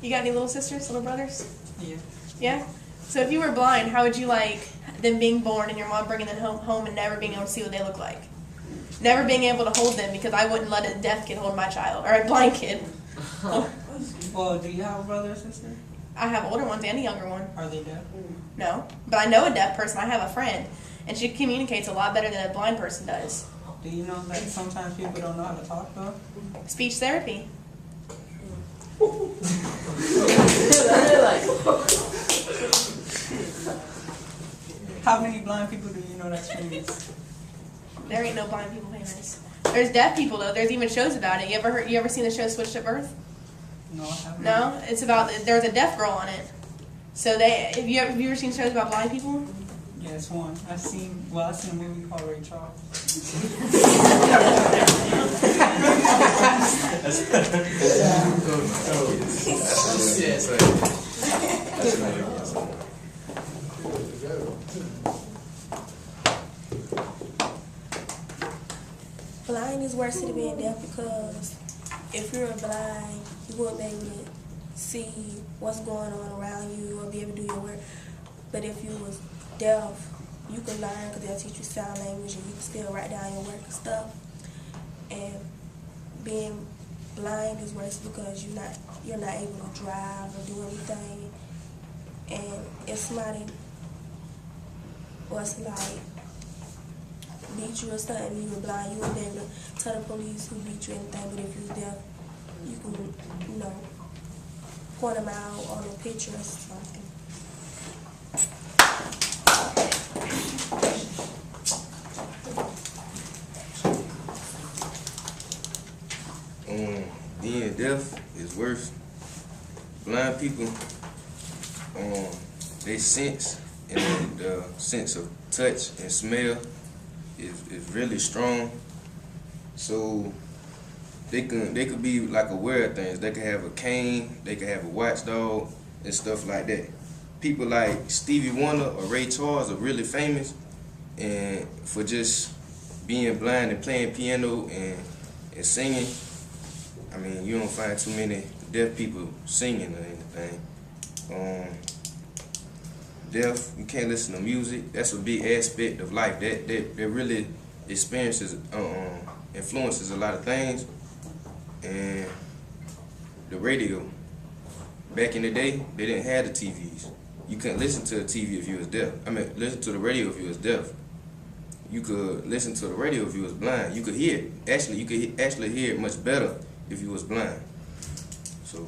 You got any little sisters, little brothers? Yeah. Yeah? So if you were blind, how would you like them being born and your mom bringing them home and never being able to see what they look like? Never being able to hold them because I wouldn't let a deaf kid hold my child, or a blind kid. Well, do you have a brother or sister? I have older ones and a younger one. Are they deaf? No. But I know a deaf person. I have a friend, and she communicates a lot better than a blind person does. Do you know that sometimes people don't know how to talk though? Speech therapy. How many blind people do you know that's famous? There ain't no blind people famous. There's deaf people though. There's even shows about it. You ever seen the show Switched at Birth? No, I haven't. No, it's about there's a deaf girl on it. So have you ever seen shows about blind people? Yes, one. I've seen a movie called Ray Charles. Blind is worse than being deaf because if you're blind, you won't be able to see what's going on around you or be able to do your work. But if you was deaf, you can learn because they'll teach you sign language and you can still write down your work and stuff. And being blind is worse because you're not able to drive or do anything. And if somebody was like beat you or something, you were blind, you wouldn't be able to tell the police who beat you or anything. But if you're deaf, you can, point them out on a picture or something. Being deaf is worse. Blind people, they sense and the sense of touch and smell is really strong. So they could be like aware of things. They could have a cane, they could have a watchdog and stuff like that. People like Stevie Wonder or Ray Charles are really famous and for just being blind and playing piano and singing. I mean, you don't find too many deaf people singing or anything. Deaf, you can't listen to music. That's a big aspect of life. That really influences a lot of things. And the radio, back in the day, they didn't have the TVs. You couldn't listen to the TV if you was deaf. I mean, listen to the radio if you was deaf. You could listen to the radio if you was blind. You could hear it. Actually, you could actually hear it much better if you was blind. So.